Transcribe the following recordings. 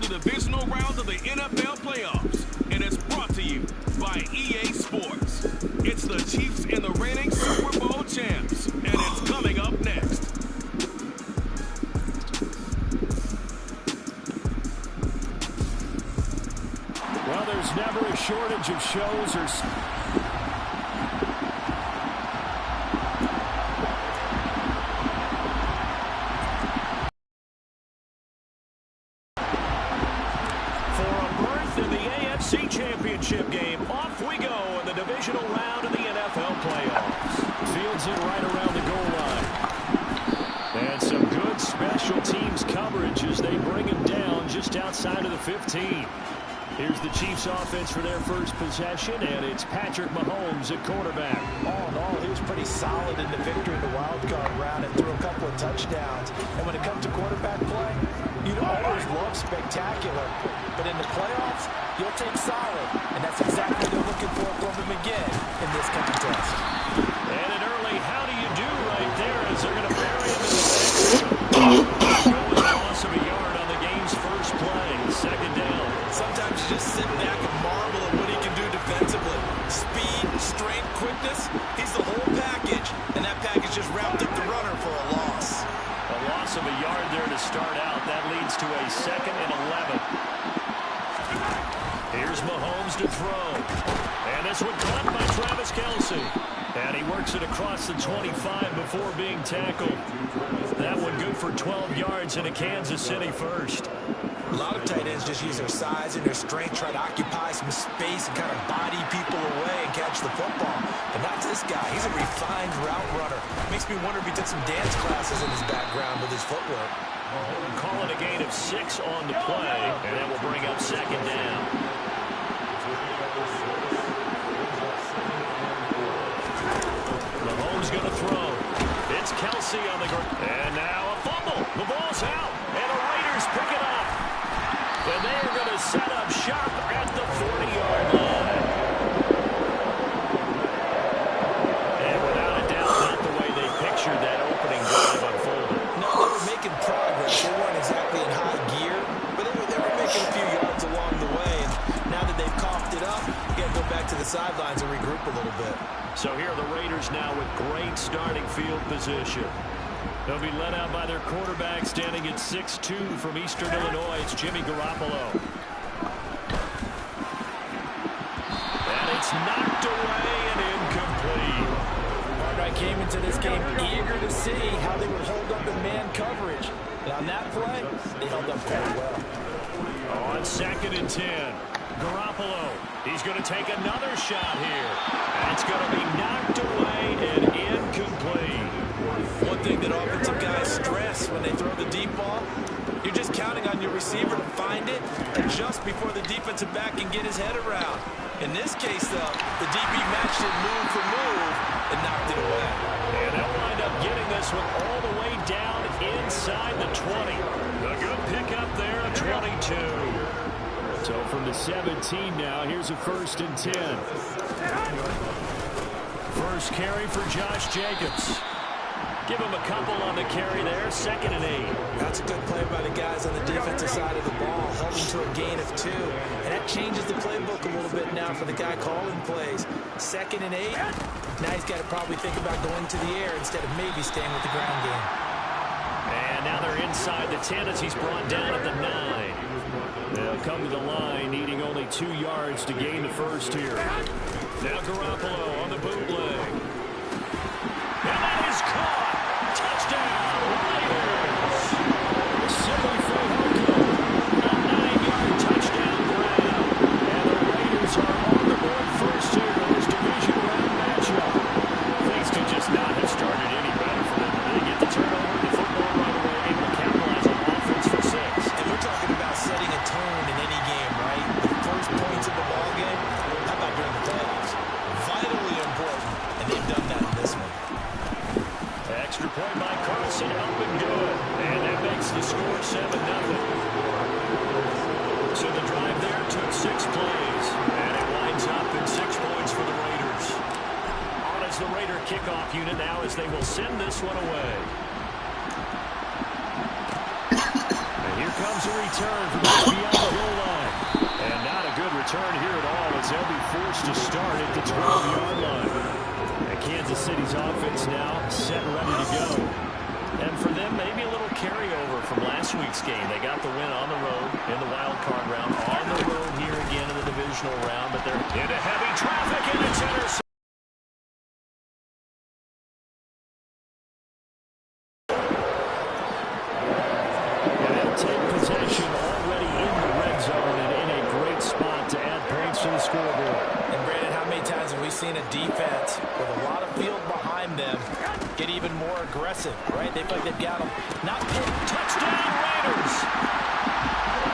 the divisional round of the NFL playoffs, and it's brought to you by EA Sports. It's the Chiefs and the reigning Super Bowl champs, and it's coming up next. Well, there's never a shortage of shows or... Championship game. Off we go in the divisional round of the NFL playoffs. Fields it right around the goal line. And some good special teams coverage as they bring him down just outside of the 15. Here's the Chiefs offense for their first possession, and it's Patrick Mahomes at quarterback. All in all, he was pretty solid in the victory in the wild card round and threw a couple of touchdowns. And when it comes to quarterback play, you'd always love spectacular. But in the playoffs, you'll take solid. And that's exactly what they're looking for from him again in this contest. And an early how do you do right there as they're going to bury him in the end. Going loss of a yard on the game's first play. Second down. Sometimes you just sit back and marvel at what he can do defensively. Speed, strength, quickness, he's the whole package. And that package just wrapped up the runner for a loss. A loss of a yard there to start out. That leads to a 2nd and 11. Here's Mahomes to throw. And this one caught by Travis Kelce. And he works it across the 25 before being tackled. That one good for 12 yards and a Kansas City first. A lot of tight ends just use their size and their strength, try to occupy some space and kind of body people away and catch the football. But not this guy. He's a refined route runner. Makes me wonder if he took some dance classes in his background with his footwork. Call it a gain of 6 on the play, and that will bring up second down. Mahomes going to throw. It's Kelce on the ground. And now a fumble. The ball's out, and the Raiders pick it up. And they are going to set up shop at the 40-yard line. And without a doubt, not the way they pictured that opening drive unfolded. No, they were making progress. They weren't exactly in high gear, but they were making a few yards along the way. And now that they've coughed it up, you got to go back to the sidelines and regroup a little bit. So here are the Raiders now with great starting field position. They'll be led out by their quarterback standing at 6'2" from Eastern Illinois. It's Jimmy Garoppolo. And it's knocked away and incomplete. I came into this game eager to see how they would hold up in man coverage. And on that play, they held up quite well. On 2nd and 10, Garoppolo. He's going to take another shot here. That's going to be knocked away and incomplete. One thing that offensive guys stress when they throw the deep ball, you're just counting on your receiver to find it, adjust before the defensive back can get his head around. In this case, though, the DB matched it move for move and knocked it away. And they'll wind up getting this one all the way down inside the 20. A good pickup there at 22. So from the 17 now, here's a 1st and 10. First carry for Josh Jacobs. Give him a couple on the carry there. 2nd and 8. That's a good play by the guys on the defensive side of the ball. Held him to a gain of 2. And that changes the playbook a little bit now for the guy calling plays. 2nd and 8. Now he's got to probably think about going to the air instead of maybe staying with the ground game. And now they're inside the 10 as he's brought down at the 9. They'll come to the line needing only 2 yards to gain the first here. Now Garoppolo on the bootleg. And that is caught. Touchdown, Raiders. Silly for a 9-yard touchdown grab. And the Raiders are on the board first here in this division round matchup. Things could just not have started any better for them. They get the turnover, the football right away, able to capitalize on offense for 6. And we're talking about setting a tone in any game, right? The first points of the ball game. How about during the playoffs? Vitally important, and they've done that in this one. Extra point by Carlson, up and good. And that makes the score 7-0. So the drive there took 6 plays. And it winds up in 6 points for the Raiders. On as the Raider kickoff unit now as they will send this one away. And here comes comes a return from just beyond the goal line. And not a good return here at all as they'll be forced to start at the 12-yard line. And Kansas City's offense now set and ready to go. And for them, maybe a little carryover from last week's game. They got the win on the road in the wild card round. On the road here again in the divisional round, but they're into heavy traffic and it's intercepted. Take possession already in the red zone and in a great spot to add points to the scoreboard. And Brandon, how many times have we seen a defense with a lot of field behind them get even more aggressive, right? They feel like they've got them. Not pinned. Touchdown Raiders!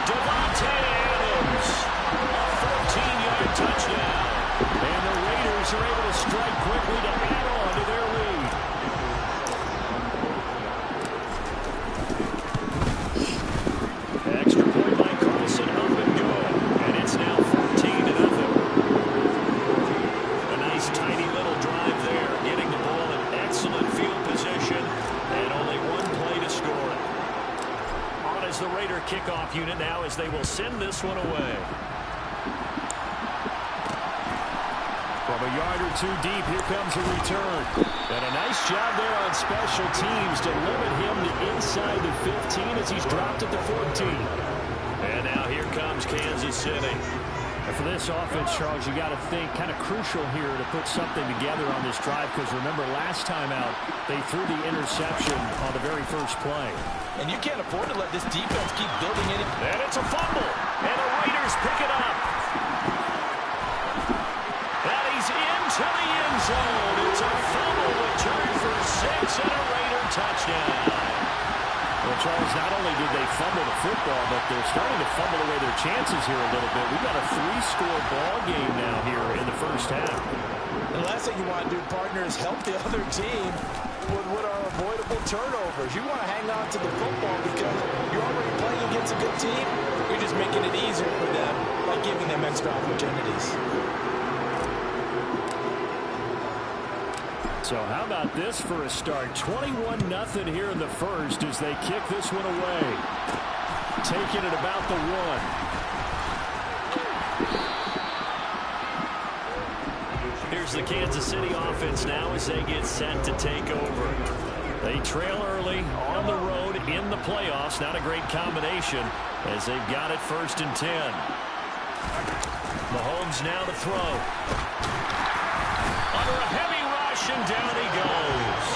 Devontae Adams, a 14-yard touchdown. And the Raiders are able to strike quickly to add on to their lead. Extra point by Carlson, up and good. And it's now 14-0. A nice tiny little drive there, getting the ball in excellent field position, and only one play to score it. On is the Raider kickoff unit now as they will send this one away. From a yard or two deep, here comes a return. And a nice job there on special teams to limit him to inside the 15 as he's dropped at the 14. And now here comes Kansas City. And for this offense, Charles, you got to think kind of crucial here to put something together on this drive because remember last time out, they threw the interception on the very first play. And you can't afford to let this defense keep building it. And it's a fumble. And the Raiders pick it up. And he's into the end zone. It's a fumble return for 6 and a Raider touchdown. Well, Charles, not only did they fumble the football, but they're starting to fumble away their chances here a little bit. We've got a 3-score ball game now here in the first half. The last thing you want to do, partner, is help the other team with what are avoidable turnovers. You want to hang on to the football because you're already playing against a good team. You're just making it easier for them by giving them extra opportunities. So how about this for a start? 21-0 here in the first as they kick this one away. Taking it about the 1. Here's the Kansas City offense now as they get set to take over. They trail early on the road in the playoffs. Not a great combination as they've got it 1st and 10. Mahomes now to throw. Under a heavy rush, and down he goes.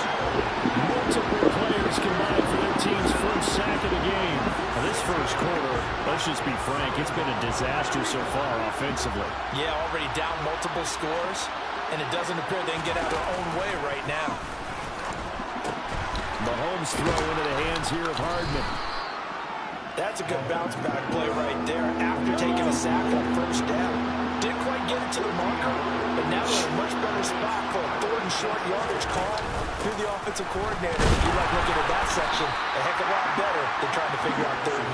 Multiple players combined for their team's first sack of the game. Now this first quarter, let's just be frank, it's been a disaster so far offensively. Yeah, already down multiple scores, and it doesn't appear they can get out their own way right now. Mahomes throw into the hands here of Hardman. That's a good bounce back play right there after taking a sack on 1st down. Didn't quite get it to the marker, but now they're in a much better spot for a 3rd and short yardage call through the offensive coordinator. You like looking at that section a heck of a lot better than trying to figure out 3rd and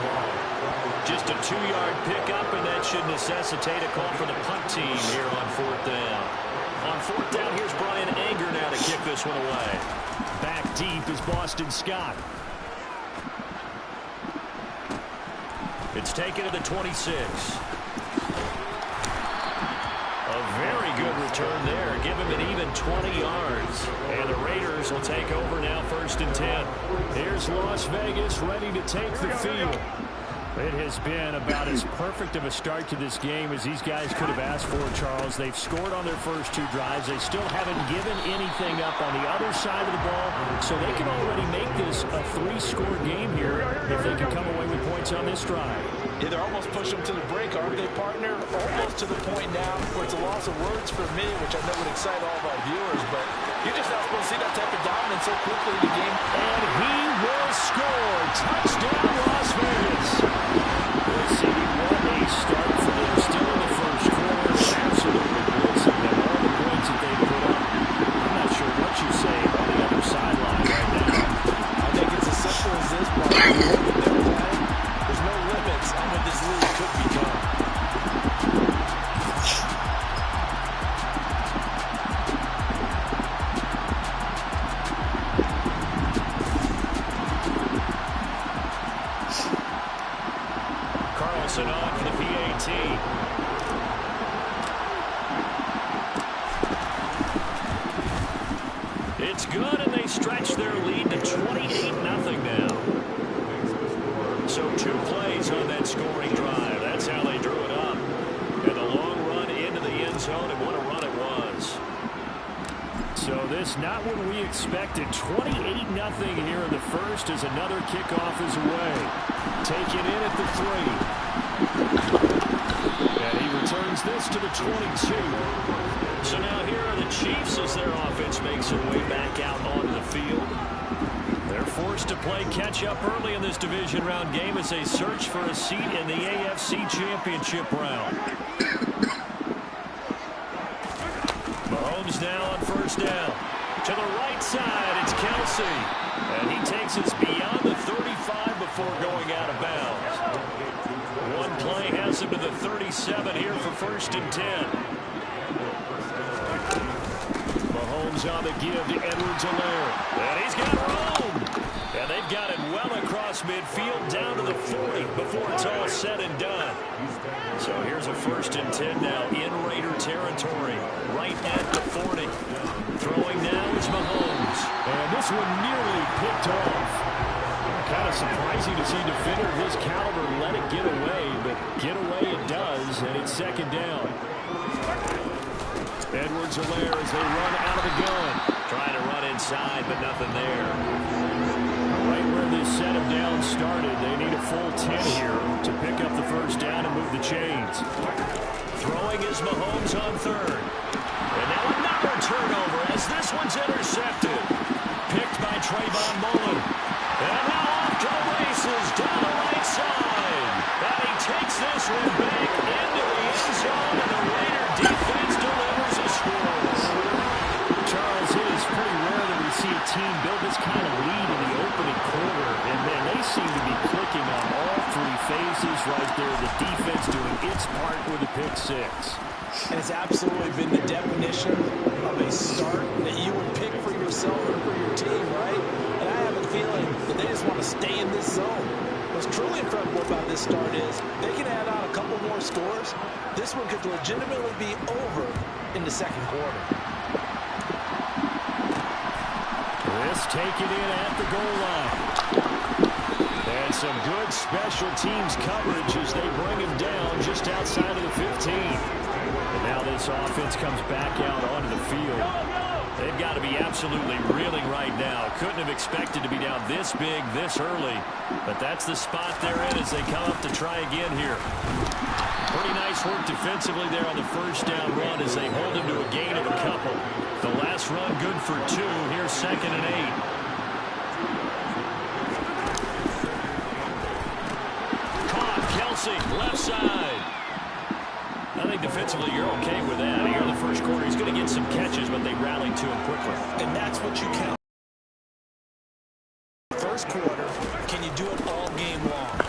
1. Just a 2-yard pickup, and that should necessitate a call for the punt team here on 4th down. On 4th down, here's Brian Anger now to kick this one away. Back deep is Boston Scott. It's taken to the 26. A very good return there. Give him an even 20 yards. And the Raiders will take over now 1st and 10. Here's Las Vegas ready to take the field. It has been about as perfect of a start to this game as these guys could have asked for, Charles. They've scored on their first 2 drives. They still haven't given anything up on the other side of the ball, so they can already make this a 3-score game here if they can come away with points on this drive. Yeah, they're almost pushing them to the break, aren't they, partner? Almost to the point now where it's a loss of words for me, which I know would excite all of our viewers, but you're just not supposed to see that type of dominance so quickly in the game. And he will score. Touchdown, Las Vegas. We'll see what a start for them. Still in the first quarter. Absolutely blitzing them. All the points that they put up. I'm not sure what you say on the other sideline right now. I think it's as simple as this, partner. There's no limits on what this league could become. It's good, and they stretch their lead to 28-0 now. So 2 plays on that scoring drive. That's how they drew it up. And a long run into the end zone, and what a run it was. So this not what we expected. 28-0 here in the first as another kickoff is away. Taken in at the 3. And he returns this to the 22. So now here are the Chiefs as their offense makes their way back out onto the field. They're forced to play catch-up early in this division round game as they search for a seat in the AFC Championship round. Mahomes now on first down. To the right side, it's Kelsey. And he takes us beyond the 35 before going out of bounds. One play has him to the 37 here for 1st and 10. Mahomes on the give to Edwards-Helaire. And he's got room. And they've got it well across midfield down to the 40 before it's all said and done. So here's a 1st and 10 now in Raider territory. Right at the 40. Throwing now is Mahomes. And this one nearly picked off. Kind of surprising to see a defender of his caliber let it get away, but get away it does, and it's 2nd down. Edwards-Helaire as they run out of the gun. Trying to run inside, but nothing there. Right where this set of downs started, they need a full 10 here to pick up the 1st down and move the chains. Throwing is Mahomes on 3rd. And now another turnover as this one's intercepted. Picked by Trayvon Mullen. And now off to the races down the right side. And he takes this one back into the end zone, and the Raider defense delivers a score. Charles, it is pretty rare that we see a team build this kind of lead in the opening quarter, and man, they seem to be clicking on all 3 phases right there. The defense doing its part with a pick 6. And it's absolutely been the definition of a start that you would pick for yourself or for your team, right? And I have a feeling that they just want to stay in this zone. What's truly incredible about this start is they can add on a couple more scores. This one could legitimately be over in the 2nd quarter. This taken in at the goal line. And some good special teams coverage as they bring him down just outside of the 15. And now this offense comes back out onto the field. They've got to be absolutely reeling right now. Couldn't have expected to be down this big, this early. But that's the spot they're in as they come up to try again here. Pretty nice work defensively there on the 1st down run as they hold him to a gain of a couple. The last run good for 2. Here's 2nd and 8. Caught, Kelsey, left side. I think defensively you're okay with that. Here in the 1st quarter, he's going to get some catches, but they rallied to him quickly. And that's what you count. 1st quarter, can you do it all game long?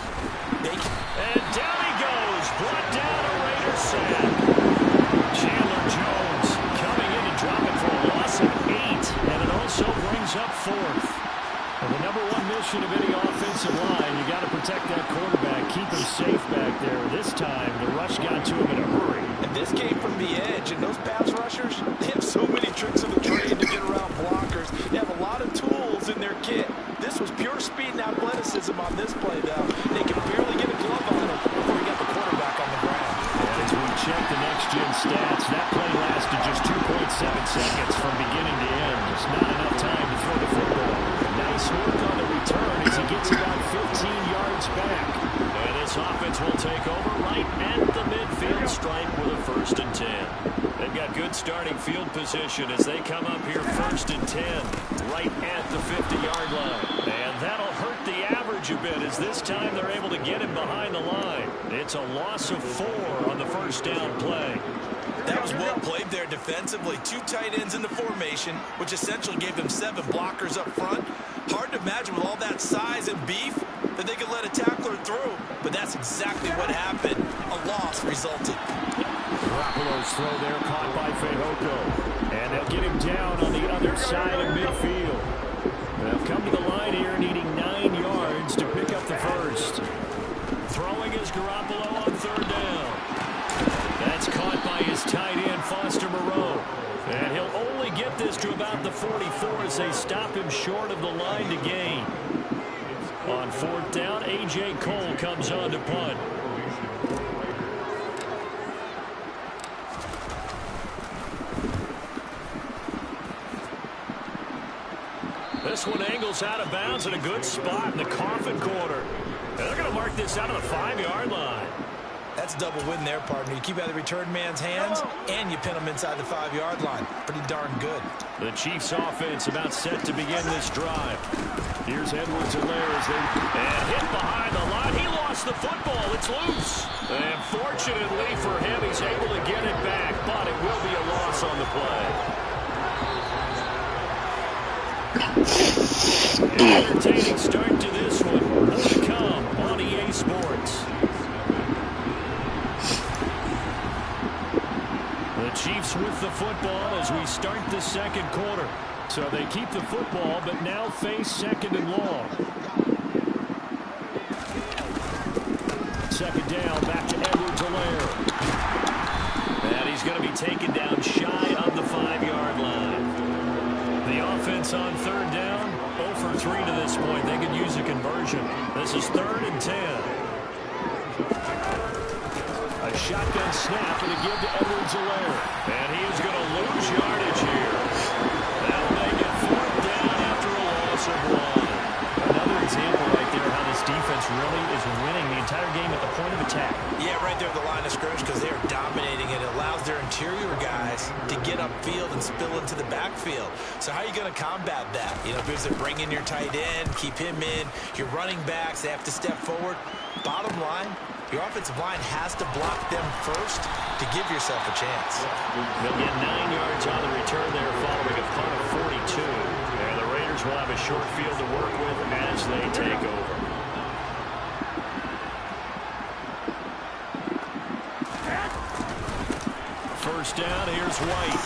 And down he goes. Brought down a Raider sack. Chandler Jones coming in to drop it for a loss of 8. And it also brings up 4th. Well, the number 1 mission of any offensive line, you got to protect that quarterback, keep him safe back there. This time, the rush got to him in a hurry. And this came from the edge, and those pass rushers, they have so many tricks of the trade to get around blockers. They have a lot of tools in their kit. This was pure speed and athleticism on this play, though. They could barely get a glove on him before he got the quarterback on the ground. And as we check the next-gen stats, that play lasted just 2.7 seconds from beginning to end. Just not enough time to throw the football. Nice work on the return as he gets about 15 yards back. And this offense will take over right at the midfield stripe with a 1st and 10. They've got good starting field position as they come up here 1st and 10 right at the 50-yard line. And that'll hurt the average a bit as this time they're able to get him behind the line. It's a loss of 4 on the 1st down play. That was well played there defensively. 2 tight ends in the formation, which essentially gave them 7 blockers up front. Hard to imagine with all that size and beef that they could let a tackler through, but that's exactly what happened. A loss resulted. Garoppolo's throw there caught by Fehoko. And they'll get him down on the other side of midfield. They'll come to the line here needing 9 yards to pick up the 1st. Throwing is Garoppolo on 3rd down. That's caught by his tight end, Foster Moreau. And he'll only get this to about the 44 as they stop him short of the line to gain. On 4th down, A.J. Cole comes on to punt. This one angles out of bounds in a good spot in the coffin corner. And they're going to mark this out of the 5-yard line. That's double win there, partner. You keep out of the return man's hands, and you pin him inside the 5-yard line. Pretty darn good. The Chiefs offense about set to begin this drive. Here's Edwards-Helaire as they hit behind the line. He lost the football. It's loose. And fortunately for him, he's able to get it back, but it will be a loss on the play. An entertaining start to this one. More to come on EA Sports. The Chiefs with the football as we start the second quarter. So they keep the football, but now face 2nd and long. 2nd down, back to Edwards-Helaire. And he's going to be taken down shy of the 5-yard line. The offense on 3rd down, 0 for 3 to this point. They could use a conversion. This is 3rd and 10. A shotgun snap and a give to Edwards-Helaire. And he is going to lose yardage here. That'll make it 4th down after a loss of 1. Another example right there how this defense really is winning the entire game at the point of attack. Yeah, right there at the line of scrimmage because they are dominating it. It allows their interior guys to get upfield and spill into the backfield. So how are you going to combat that? You know, because they bring in your tight end, keep him in. Your running backs, they have to step forward. Bottom line, your offensive line has to block them first to give yourself a chance. They'll get 9 yards on the return there following a punt of 42. And the Raiders will have a short field to work with as they take over. First down, here's White.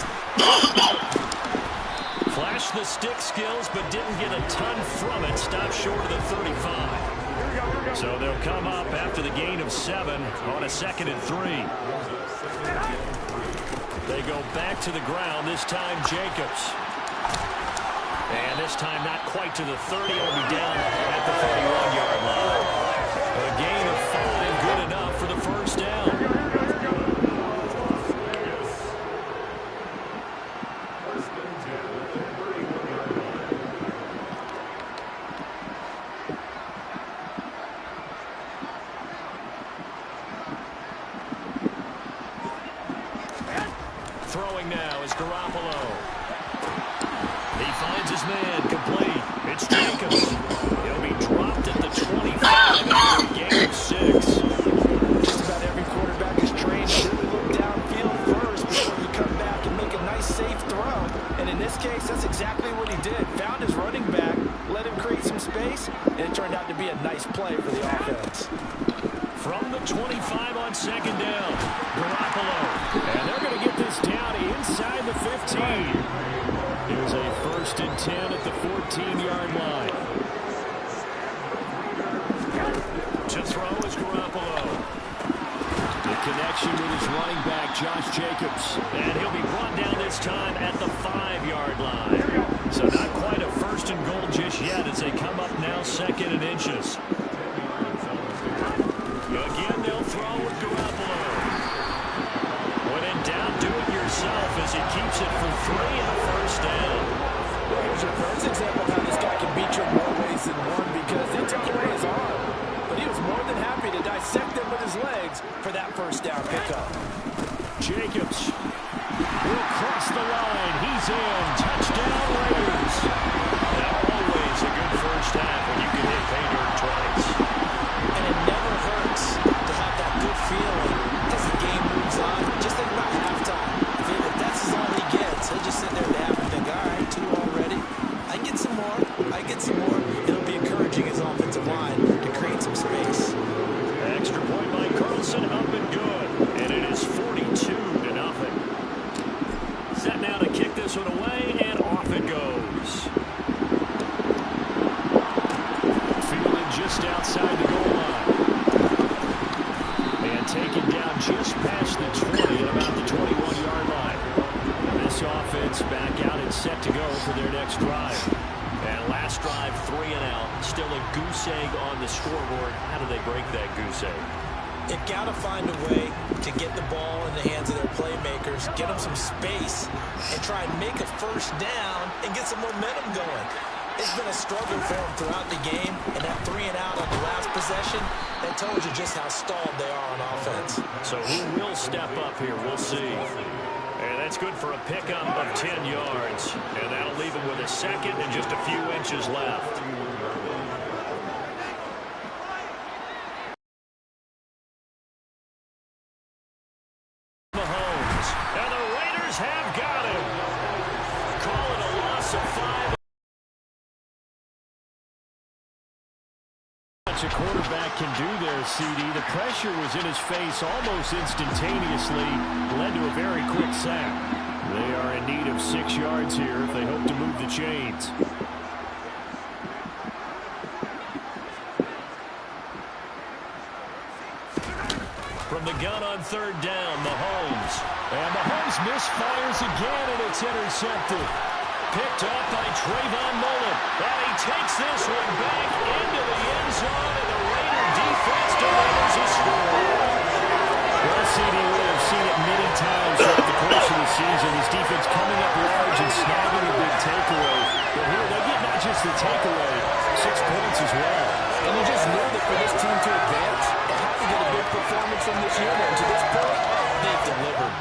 Flashed the stick skills, but didn't get a ton from it. Stopped short of the 35. So they'll come up after the gain of 7 on a 2nd and 3. They go back to the ground, this time Jacobs. And this time not quite to the 30. It'll be down at the 31-yard line. A gain of 5, good enough for the first down. Throwing now is Garoppolo. He finds his man complete. It's Jacobs. He'll be dropped at the 25 after a gain of 6. Just about every quarterback is trained to really look downfield first before you come back and make a nice safe throw. And in this case, that's exactly what he did. Found his running back, let him create some space, and it turned out to be a nice play for the offense. From the 25 on 2nd down, Garoppolo. And they're going to get this down inside the 15. Here's a 1st and 10 at the 14-yard line. To throw is Garoppolo. The connection with his running back, Josh Jacobs. And he'll be brought down this time at the 5-yard line. So not quite a 1st and goal just yet as they come up now 2nd and inches. Again, they'll throw with Garoppolo. When in doubt, do it yourself as he keeps it for 3 and a 1st down. Well, here's your first example of how this guy can beat you in more ways than one because they took away his arm. But he was more than happy to dissect them with his legs for that 1st down pickup. Jacobs will cross the line. He's in. Touchdown, Raiders. Now always a good 1st half when you can hit pay dirt twice. And it never hurts to have that good feeling as the game moves on. Just think about halftime. If that's all he gets, he'll just sit there at the half and think, all right, 2 already. I get some more. I get some more. It'll be encouraging his offensive line to create some space. Extra point by Carlson, up and good. And it is 42-0. Set now to kick this one away, and off it goes. Fielded just outside the goal line. And taken down just past the 20 at about the 21-yard line. And this offense back out at 2nd drive. And last drive, 3 and out. Still a goose egg on the scoreboard. How do they break that goose egg? They've got to find a way to get the ball in the hands of their playmakers, get them some space, and try and make a first down and get some momentum going. It's been a struggle for them throughout the game, and that 3 and out on the last possession, that told you just how stalled they are on offense. So who will step up here? We'll see. And that's good for a pickup of 10 yards. And that'll leave him with a second and just a few inches left. Mahomes. And the Raiders have got him. Call it a loss of 5. A quarterback can do there, CD. The pressure was in his face almost instantaneously, led to a very quick sack. They are in need of 6 yards here if they hope to move the chains. From the gun on 3rd down, Mahomes. And Mahomes misfires again, and it's intercepted. Picked up by Trayvon Mullen. And he takes this one back into the end zone, and the Raider defense delivers a score. Well, CD, we have seen it many times throughout the course of the season. This defense coming up large and snagging a big takeaway. But here, they get not just the takeaway, 6 points as well. And you just know that for this team to advance, they have to get a big performance from this unit. And to this point, they've delivered.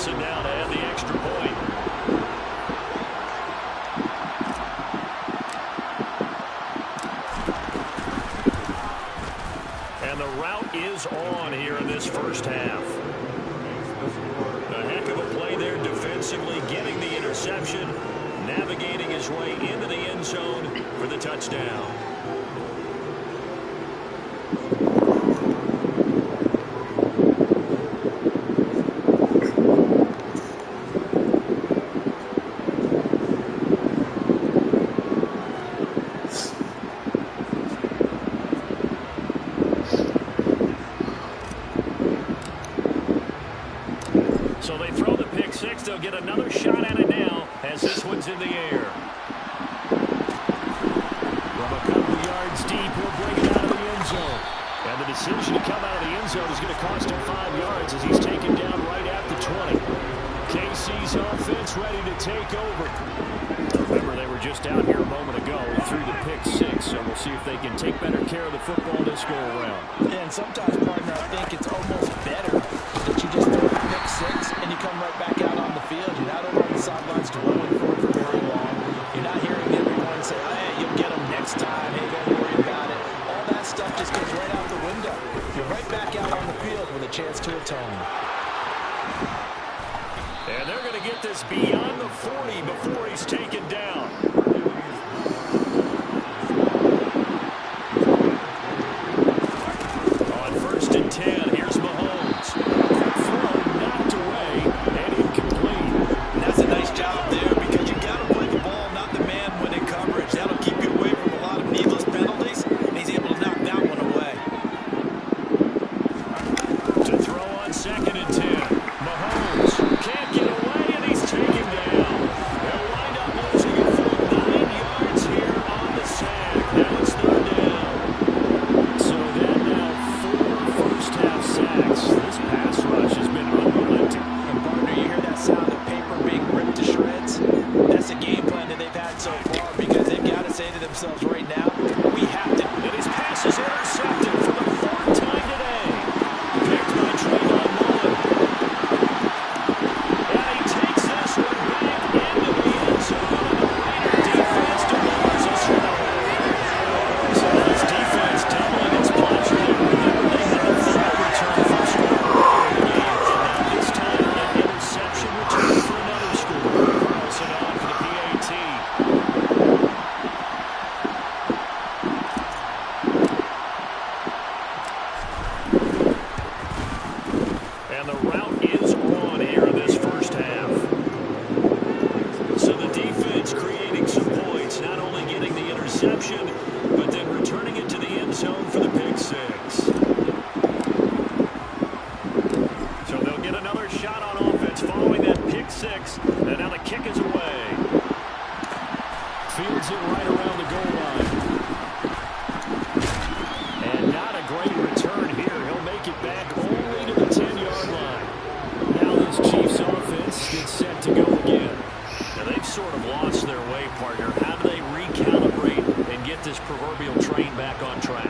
Now to add the extra point. And the route is on here in this first half. A heck of a play there defensively, getting the interception, navigating his way into the end zone for the touchdown. So they throw the pick six. They'll get another shot at it now as this one's in the air. From a couple of yards deep, he'll bring it out of the end zone. And the decision to come out of the end zone is going to cost him 5 yards as he's taken down right at the 20. KC's offense ready to take over. Remember, they were just out here a moment ago through the pick six, so we'll see if they can take better care of the football this go around. And sometimes, partner, I think it's almost better that you just throw the pick six and you come right back out on the field. You're not over on the sidelines dwelling for it for very long. You're not hearing everyone say, hey, you'll get them next time. Hey, don't worry about it. All that stuff just goes right out the window. You're right back out on the field with a chance to atone. And they're going to get this beyond the 40 before he's taken down. On 1st and 10, here's Mahomes. Quick throw, knocked away, and incomplete. And that's a nice job there because you got to play the ball, not the man when in coverage. That'll keep you away from a lot of needless penalties, and he's able to knock that one away. To throw on 2nd and 10. Mahomes can't get away, and he's taken down. They'll wind up losing it 4th proverbial train back on track.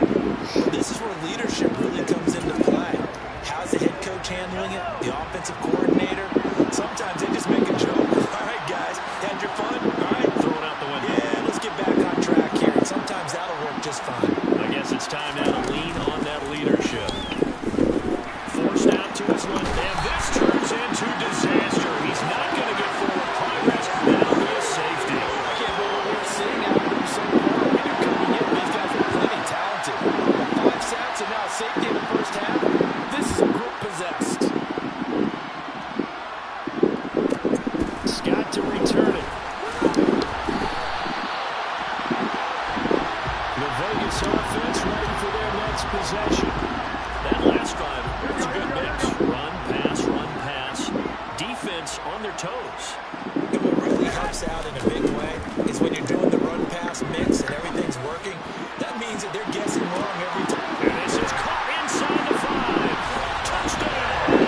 This is where leadership really comes into play. How's the head coach handling it? The offensive coordinator? Sometimes they just make a joke. All right, guys, had your fun? All right, Throw it out the window. yeah, let's get back on track here. And sometimes that'll work just fine. I guess it's time now to lean on that leadership. Forced out to his left, and this turns into disaster. He's not going to get forward progress. That'll be a safety. I can't believe what we're seeing out of them so far. We knew coming in, these guys are plenty talented. 5 sacks and now a safety in the first half. This is a group possessed. Scott to return it. The Vegas offense ready for their next possession. That last drive was a good mix. Run, pass, defense on their toes. And what really helps out in a big way is when you're doing the run-pass mix and everything's working, that means that they're guessing wrong every time. And this is caught inside the 5. Touchdown!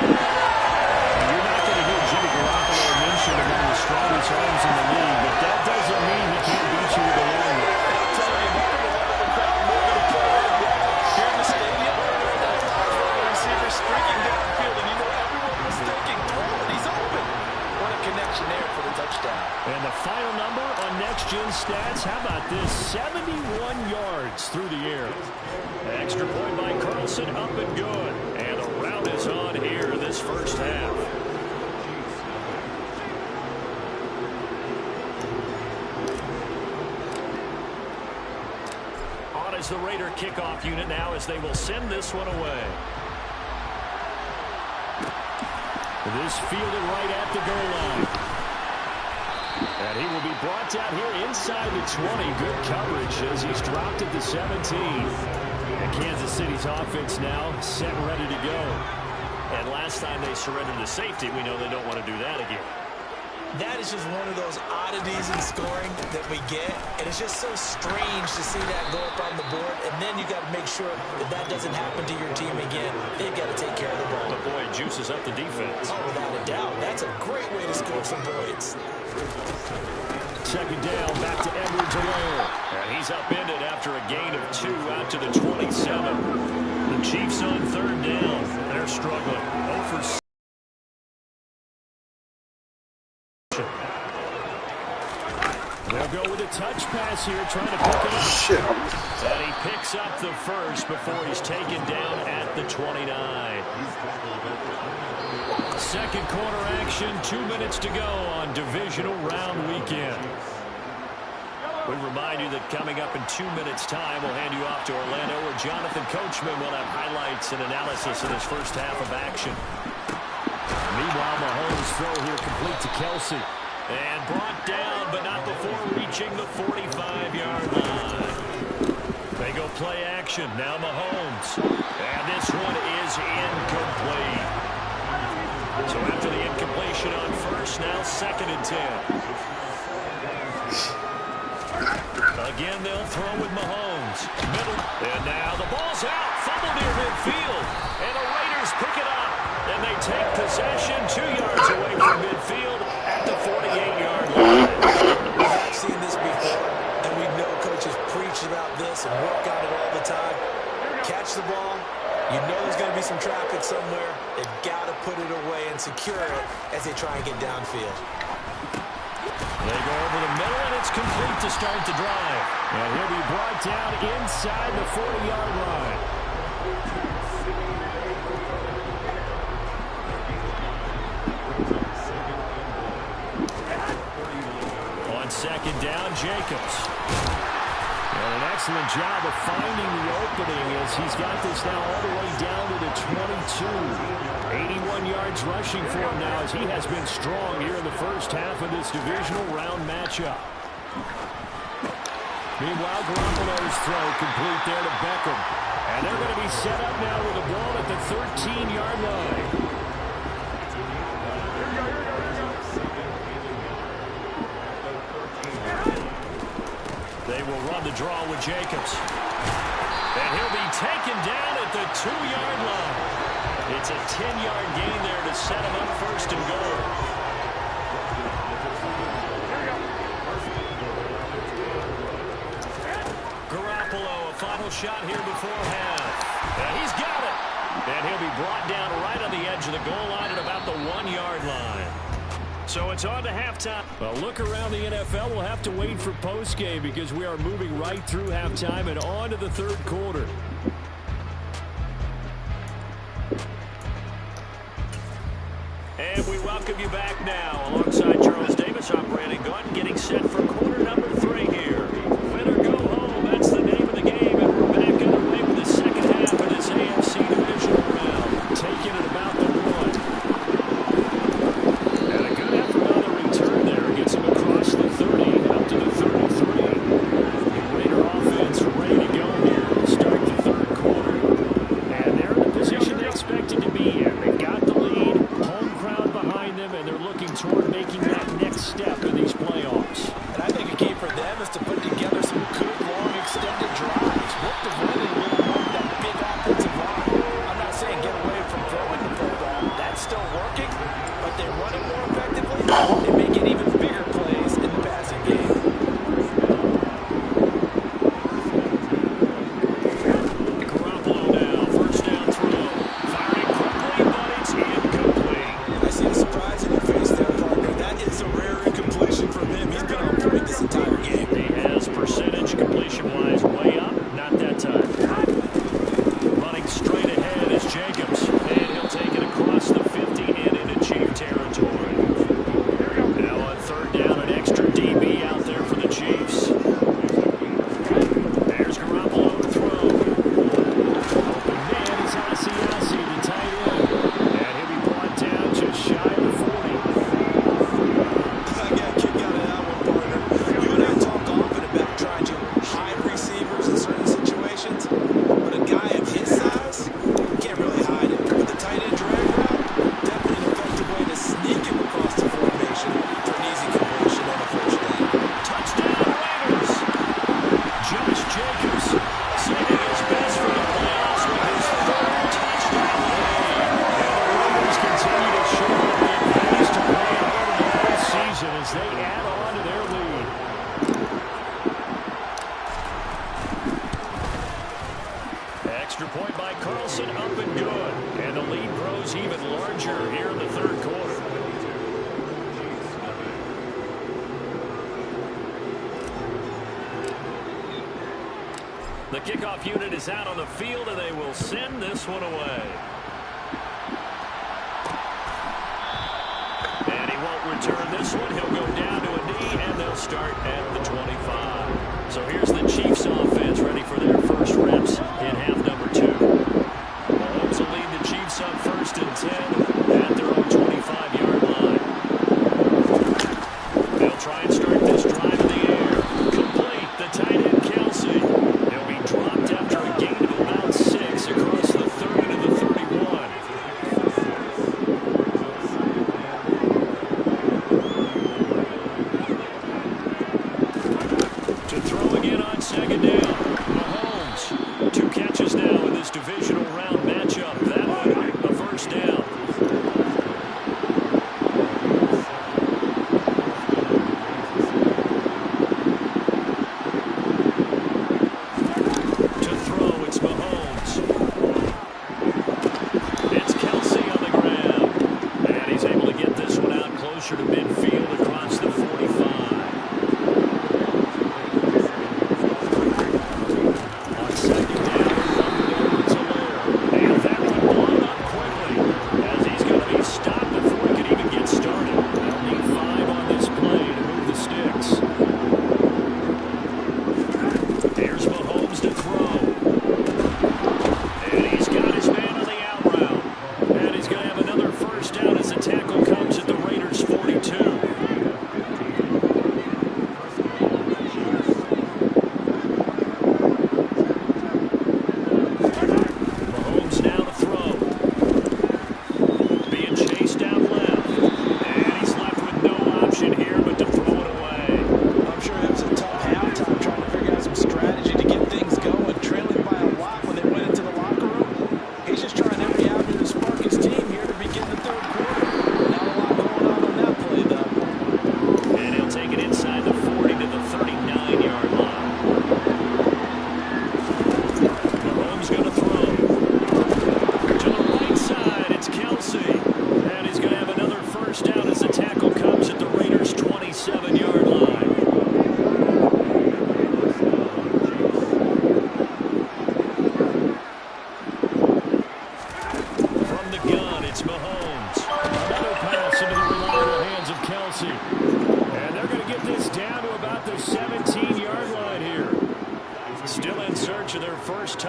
You're not going to hear Jimmy Garoppolo mentioned among the strongest arms in the league, but that doesn't mean he can't beat you with a long one. I'll tell you, we're going to have the crowd moving the play here in the stadium. The receiver streaking downfield, and you know everyone was thinking, throw it, he's open. What a connection there for the touchdown. And the final number on Next Gen Stats, how about this? 71 yards through the air. Extra point by Carlson, up and good. And the rout is on here this first half. On is the Raider kickoff unit now as they will send this one away. This fielded right at the goal line. And he will be brought down here inside the 20. Good coverage as he's dropped at the 17. And Kansas City's offense now set and ready to go. And last time they surrendered to safety, we know they don't want to do that again. That is just one of those oddities in scoring that we get, and it's just so strange to see that go up on the board, and then you got to make sure that that doesn't happen to your team again. They've got to take care of the ball. But boy, it juices up the defense. Oh, without a doubt. That's a great way to score some points. Second down, back to Edwards-Helaire. And he's upended after a gain of 2 out to the 27. The Chiefs on third down. They're struggling. 0 for 6. They'll go with a touch pass here, trying to pick it up. Shit. And he picks up the first before he's taken down at the 29. Second quarter action, 2 minutes to go on divisional round weekend. We remind you that coming up in 2 minutes' time, we'll hand you off to Orlando, where Jonathan Coachman will have highlights and analysis in his first half of action. Meanwhile, Mahomes' throw here complete to Kelsey. And brought down, but not before reaching the 45-yard line. They go play action. Now Mahomes. And this one is incomplete. So after the incompletion on first, now 2nd and 10. Again, they'll throw with Mahomes. Middle. And now the ball's out. Fumble near midfield. And the Raiders pick it up. And they take possession 2 yards away from midfield at the 48-yard line. I've seen this before, and we know coaches preach about this and work on it all the time. Catch the ball. You know there's going to be some traffic somewhere. They've got to put it away and secure it as they try and get downfield. They go over the middle, and it's complete to start the drive. And he'll be brought down inside the 40-yard line. On second down, Jacobs. And an excellent job of finding the opening as he's got this now all the way down to the 22. 81 yards rushing for him now as he has been strong here in the first half of this divisional round matchup. Meanwhile, Garoppolo's throw complete there to Beckham. And they're going to be set up now with the ball at the 13-yard line. They will run the draw with Jacobs. And he'll be taken down at the 2-yard line. It's a 10-yard gain there to set him up first and goal. Garoppolo final shot here before half. And he's got it. And he'll be brought down right on the edge of the goal line at about the 1-yard line. So it's on to halftime. Well, look around the NFL. We'll have to wait for postgame because we are moving right through halftime and on to the third quarter. And we welcome you back now. Alongside Charles Davis, I'm Brandon Gaunt, getting set for quarter number 3 here. Win or go home, that's the name of the game. And we're back underway with the second half of this AFC divisional round. Taking it about the 1. And a good effort on the return there. Gets him across the 30, up to the 33. The Raider offense ready to go here to start the third quarter. And they're in the position they expected to be in. They've got the lead, home crowd behind them, and they're looking toward making that next step in these playoffs. And I think a key for them is to put together some good, long, extended drives. Work the run and a little more of that big offensive line. I'm not saying get away from throwing the football. That's still working, but they run it more effectively. They make it even bigger plays in the passing game. Garoppolo now, first down throw. Firing quickly, but it's incomplete. I see a surprise in your face there, partner. That is a rare incompletion from him. He's been on point this entire game. He has percentage completion-wise way up. Not that time. Running straight ahead is Jacobs. And he'll take it across the 50 and into Chief territory. Now on third down, an extra DB out there for the Chiefs. There's Garoppolo to throw. Open man is Asiasi, the tight end. And he'll be brought down just shy of the 40. I got a kick out of that one, partner. You and I talk often about trying to hide receivers in certain situations, but a guy of his size can't really hide it. With the tight end drag route, definitely an effective way to sneak him across the formation for an easy completion on a first down. Touchdown Raiders! Josh Jacobs saving his best for the playoffs with his third touchdown of the game. And the Raiders continue to show up in fast to play out of the postseason as they add on to their lead. Extra point by Carlson, up and good. And the lead grows even larger here in the third quarter. The kickoff unit is out on the field, and they will send this one away. And he won't return this one. He'll go down to a knee, and they'll start at the 25. So here's the Chiefs offense ready for their first reps in half number 2. Mahomes will lead the Chiefs up first and 10 at their own 25-yard line. They'll try and start this drive in the air. Complete. The tight end, Kelsey. He'll be dropped after a gain of about 6 across the 30 to the 31. To throw again on second down. Mahomes.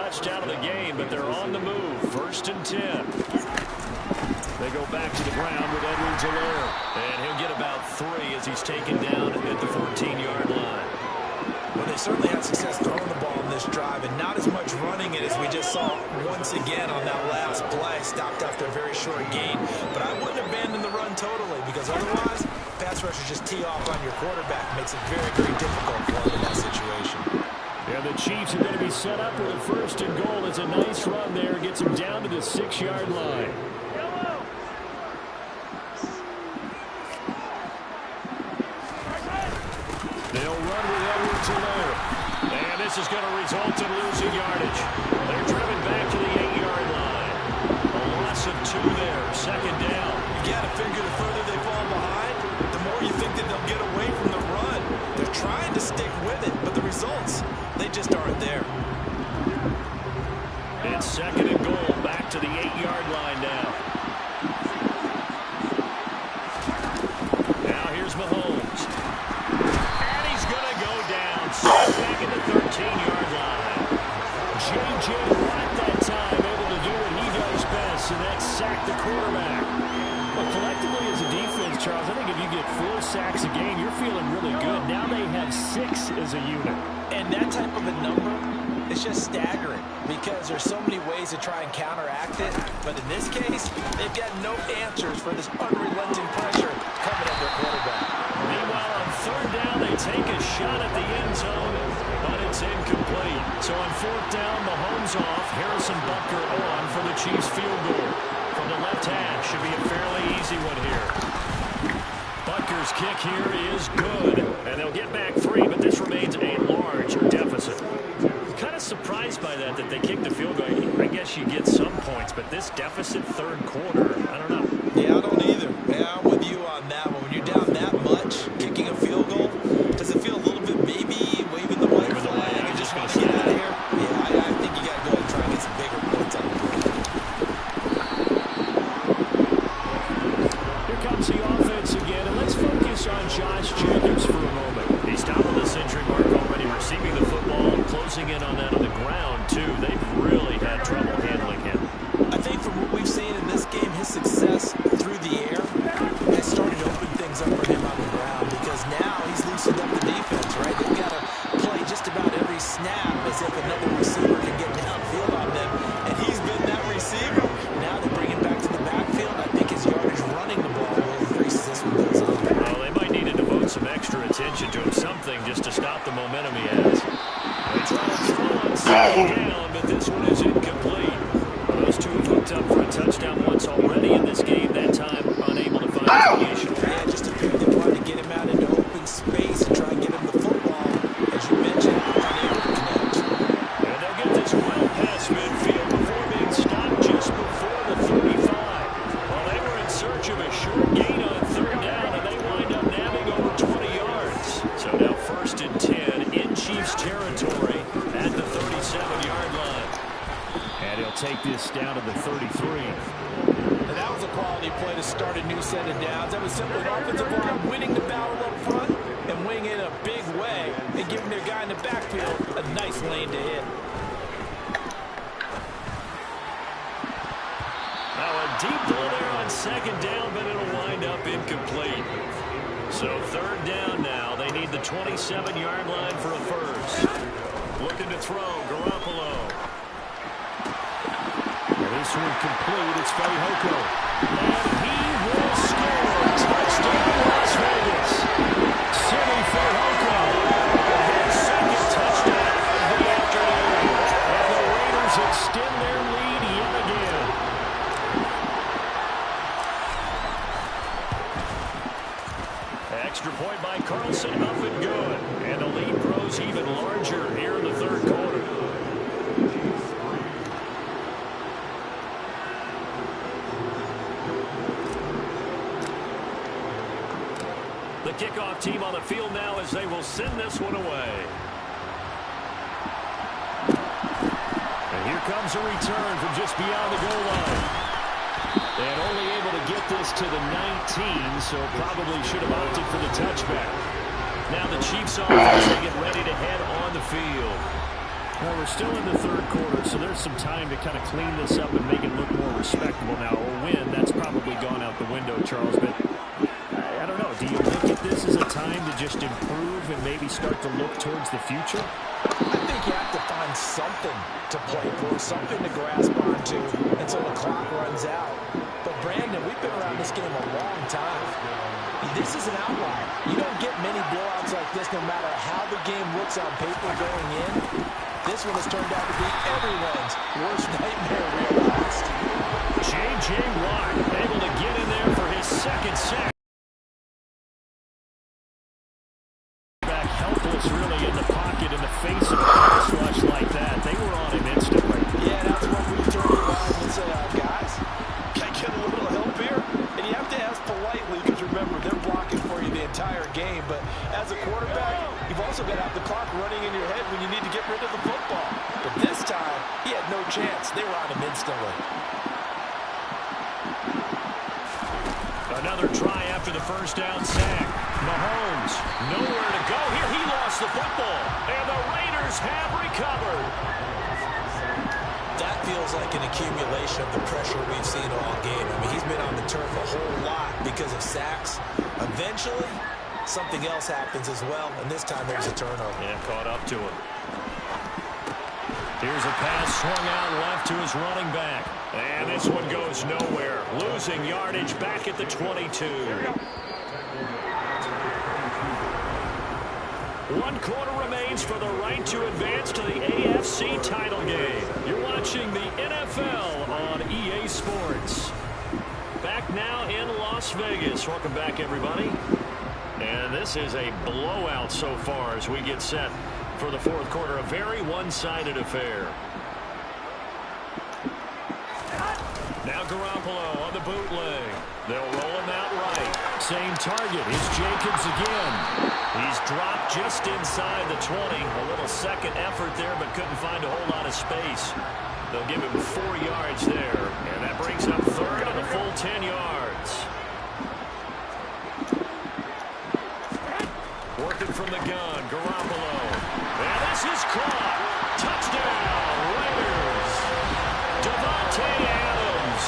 touchdown of the game, but they're on the move. 1st and 10. They go back to the ground with Edwards-Helaire. And he'll get about 3 as he's taken down at the 14-yard line. Well, they certainly had success throwing the ball in this drive, and not as much running it as we just saw once again on that last play. Stopped after a very short gain. But I wouldn't abandon the run totally, because otherwise, pass rushers just tee off on your quarterback. Makes it very, very difficult for him in that situation. Yeah, the Chiefs are going to be set up with a 1st and goal. It's a nice run there. Gets them down to the 6-yard line. They'll run with Edwards-Helaire. And this is going to result in losing yardage. They're driven back to the 8-yard line. A loss of 2 there. 2nd down. You got to figure the further they fall behind, the more you think that they'll get away from the run. They're trying to stick with it, but the results, they just aren't there. It's 2nd and goal. Back to the 8-yard line now. Now here's Mahomes. And he's going to go down. Back at the 13-yard line. J.J. Watt that time able to do what he does best, and that's sack the quarterback. Well, collectively as a defense, Charles, I think if you get 4 sacks a game, you're feeling really good. Now they have 6 as a unit. And that type of a number is just staggering because there's so many ways to try and counteract it. But in this case, they've got no answers for this unrelenting pressure coming at their quarterback. Meanwhile, on 3rd down, they take a shot at the end zone, but it's incomplete. So on 4th down, Mahomes off. Harrison Butker on for the Chiefs field goal. From the left hash, should be a fairly easy one here. Butker's kick here is good, and they'll get back 3, but this remains a large deficit. Kind of surprised by that they kicked the field goal. I guess you get some points, but this deficit 3rd quarter, I don't know. Yeah, I don't either. Yeah, I'm with you on that one. When you're down that much, kicking a field goal, does it feel a little bit maybe waving the white flag and just want to get out of here? Yeah, I think you got to go and try and get some bigger points on the board. Here comes the offense again, and let's focus on Josh Jacobs for a moment. He's down on this injury mark already, receiving the football, closing in on that on the ground, too. They've really had trouble handling him. I think from what we've seen in this game, his success through the air has started to open things up for him on the ground because now he's loosened up the defense, right? They've got to play just about every snap as if another receiver can get downfield on them, and he's been that receiver. Now they bring him back to the backfield. I think his yardage running the ball will increase as this one goes on. Well, they might need to devote some extra attention to him, something just to stop the momentum he has. They try to throw on 2nd down, but this one is incomplete. Those two have hooked up for a touchdown once already in this game, that time unable to find a creation. Yeah, just appeared they wanted to get him out into open space and try and get him the football. As you mentioned, unable to connect. And they'll get this well past midfield before being stopped just before the 35. Well, they were in search of a short gain on 3rd down, and they wind up nabbing over 20 yards. So now 1st and 10 in Chiefs territory at the 37-yard line. And he'll take this down to the 33. And that was a quality play to start a new set of downs. That was simply an offensive line winning the battle up front and winning it in a big way and giving their guy in the backfield a nice lane to hit. Now a deep ball there on 2nd down, but it'll wind up incomplete. So 3rd down now. They need the 27-yard line for a first. Looking to throw, Garoppolo. This one complete. It's Fehoko. And he will score. Touchdown, Las Vegas. Simi Fehoko. His 2nd touchdown of the afternoon. And the Raiders extend their lead yet again. Extra point by Carlson, up and good. And the lead grows even larger here in the 3rd quarter. The kickoff team on the field now as they will send this one away. And here comes a return from just beyond the goal line. And only able to get this to the 19, so probably should have opted for the touchback. Now the Chiefs offense, they get ready to head on the field. Well, we're still in the third quarter, so there's some time to kind of clean this up and make it look more respectable now. A win, that's probably gone out the window, Charles, but I don't know. Do you look at this as a time to just improve and maybe start to look towards the future? I think you have to find something to play for, something to grasp onto until the clock runs out. But, Brandon, we've been around this game a long time. This is an outlier. You don't get many blowouts like this no matter how the game looks on paper going in. This one has turned out to be everyone's worst nightmare realized. J.J. Watt able to get in there for his second sack. Back helpless really in the pocket in the face of a pass rush like that. They were on him instantly. Yeah, that's what we turn around and say, guys, can I get a little help here? And you have to ask politely because remember, they're blocking for you the entire game. But as a quarterback, you've also got to have the clock running in your head when you need to get rid of the football. But this time, he had no chance. They were on him instantly. Another try after the first down sack. Mahomes, nowhere to go here. He lost the football, and the Raiders have recovered. That feels like an accumulation of the pressure we've seen all game. I mean, he's been on the turf a whole lot because of sacks. Eventually, something else happens as well, and this time there's a turnover. Yeah, caught up to him. Here's a pass swung out left to his running back. And this one goes nowhere. Losing yardage back at the 22. 1 quarter remains for the right to advance to the AFC title game. You're watching the NFL on EA Sports. Back now in Las Vegas. Welcome back, everybody. And this is a blowout so far as we get set for the fourth quarter. A very one-sided affair. Now Garoppolo on the bootleg. They'll roll him out right. Same target is Jacobs again. He's dropped just inside the 20. A little second effort there, but couldn't find a whole lot of space. They'll give him 4 yards there. And that brings up third on the full 10 yards. Working from the gun, Garoppolo. And this is caught. Touchdown, Raiders. Davante Adams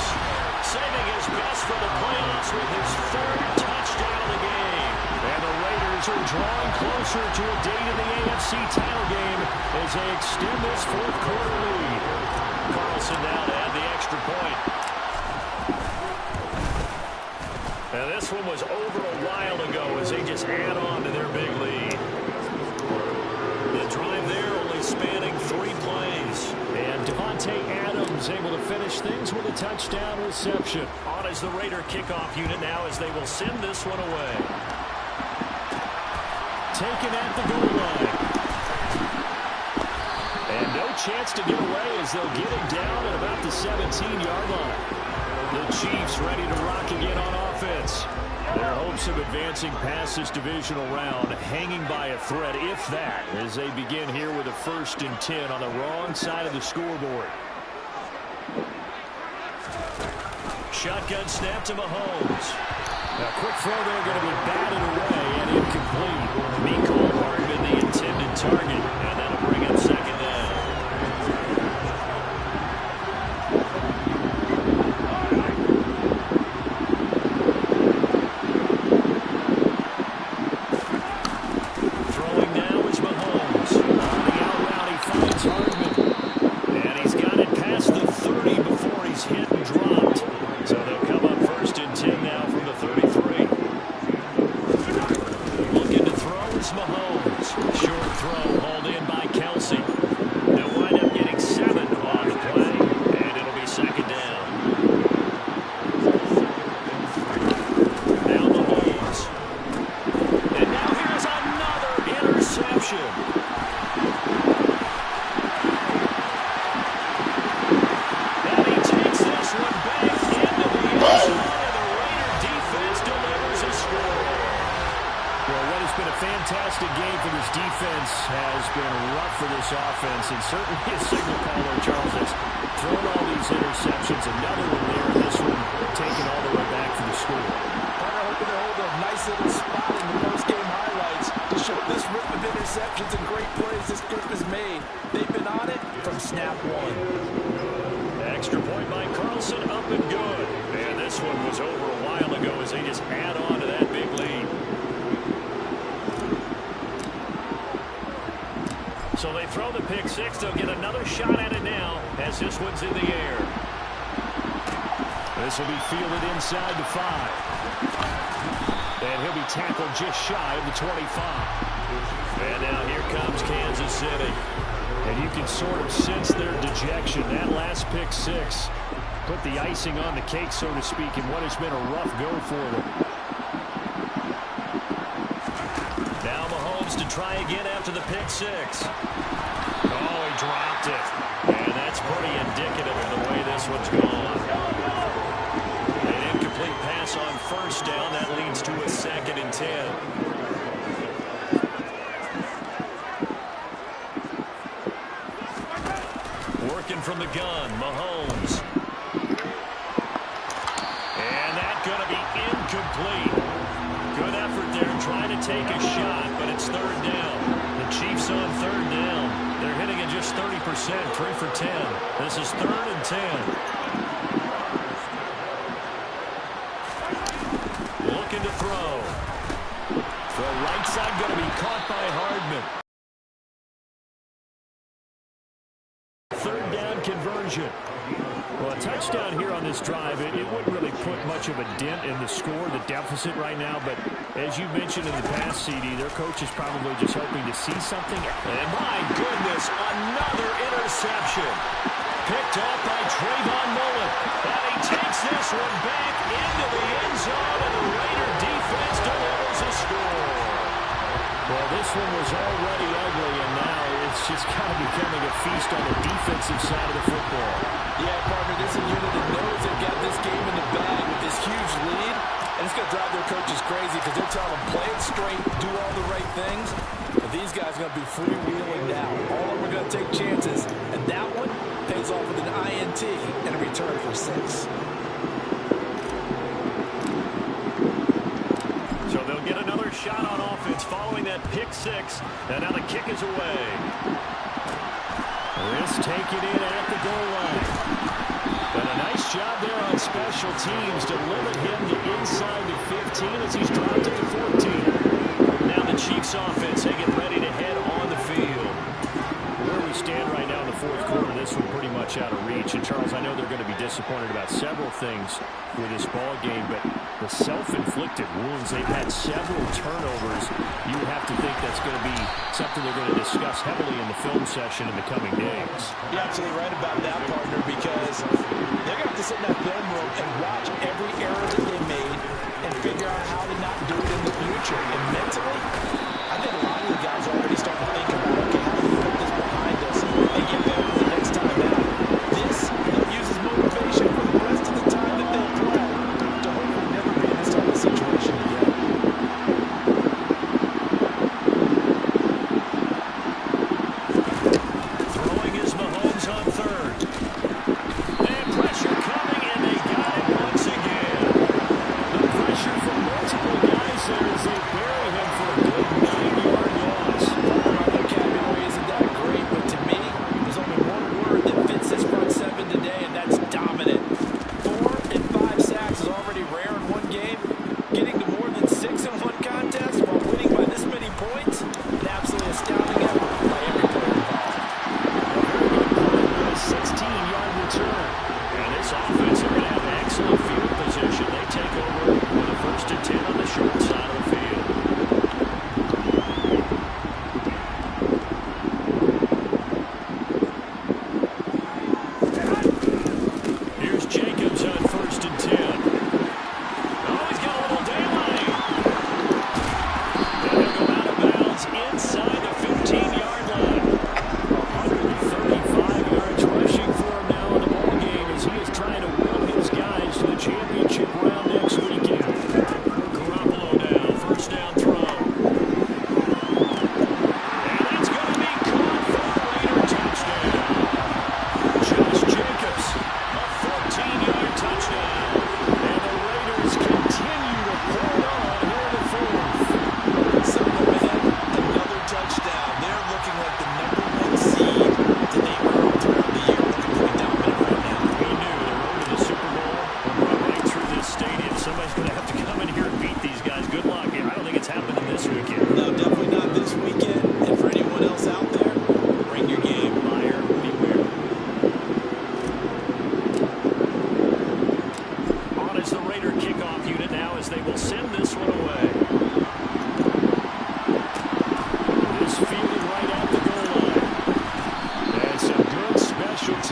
saving his best for the playoffs with his 3rd touchdown of the game. And the Raiders are drawing closer to a date in the AFC title game as they extend this fourth quarter lead. Carlson now to add the extra point. Now this one was over a while ago as they just add on to their big lead. The drive there only spanning 3 plays. And Davante Adams able to finish things with a touchdown reception. On as the Raider kickoff unit now as they will send this one away. Taken at the goal line. And no chance to get away as they'll get him down at about the 17-yard line. The Chiefs ready to rock again on offense. Their hopes of advancing past this divisional round hanging by a thread, if that, as they begin here with a 1st and 10 on the wrong side of the scoreboard. Shotgun snap to Mahomes. Now, quick throw there going to be batted away and incomplete. Mecole Hardman, the intended target, and that'll bring up 2nd down. Fantastic game for this defense has been rough for this offense, and certainly a signal caller, Charles, has thrown all these interceptions. Another one there, and this one taken all the way back for the score. They're hoping to hold a nice little spot in the post-game highlights to show this rip of interceptions and great plays this group has made. They've been on it. snap one. Extra point by Carlson, up and good. And this one was over a while ago as they just add on to that big lead. So they throw the pick six. They'll get another shot at it now as this one's in the air. This will be fielded inside the 5. And he'll be tackled just shy of the 25. And now here comes Kansas City. And you can sort of sense their dejection. That last pick six put the icing on the cake, so to speak, in what has been a rough go for them. Now Mahomes to try again after the pick six. Oh, he dropped it. And that's pretty indicative of the way this one's gone. An incomplete pass on first down. That leads to a 2nd and 10. From the gun, Mahomes. And that's going to be incomplete. Good effort there trying to take a shot, but it's 3rd down. The Chiefs on 3rd down. They're hitting it just 30%, 3 for 10. This is 3rd and 10. Looking to throw. The right side going to be caught by Hardman. 3rd down conversion. Well, a touchdown here on this drive, it wouldn't really put much of a dent in the score, the deficit right now, but as you mentioned in the past, CD, their coach is probably just hoping to see something. And my goodness, another interception. Picked off by Trayvon Mullen. And he takes this one back into the end zone, and the Raider defense delivers a score. Well, this one was already ugly, and now it's just kind of becoming a feast on the defensive side of the football. Yeah, partner, this is a unit that knows they've got this game in the bag with this huge lead, and it's going to drive their coaches crazy because they're telling them play it straight, do all the right things. But these guys are going to be freewheeling now. All of them are going to take chances, and that one pays off with an INT and a return for 6. So they'll get another shot on offense following that pick six. And now the kick is away. Risk taken in at the goal line. And a nice job there on special teams to limit him to inside the 15 as he's dropped it to 14. Now the Chiefs offense, they get ready to head on the field. Where we stand right now in the 4th quarter, this one pretty much out of reach. And Charles, I know they're going to be disappointed about several things with this ball game, but the self-inflicted wounds, they've had several turnovers. You would have to think that's going to be something they're going to discuss heavily in the film session in the coming days. You're absolutely right about that, partner, because they're going to have to sit in that film room and watch every error that they made and figure out how to not do it in the future. And mentally, I think a lot of the guys are already starting to think about, okay, how do we put this behind us and get better the next time out? This uses motivation for the rest of the time that they play to hopefully never be in this type of situation again. Throwing is Mahomes on 3rd.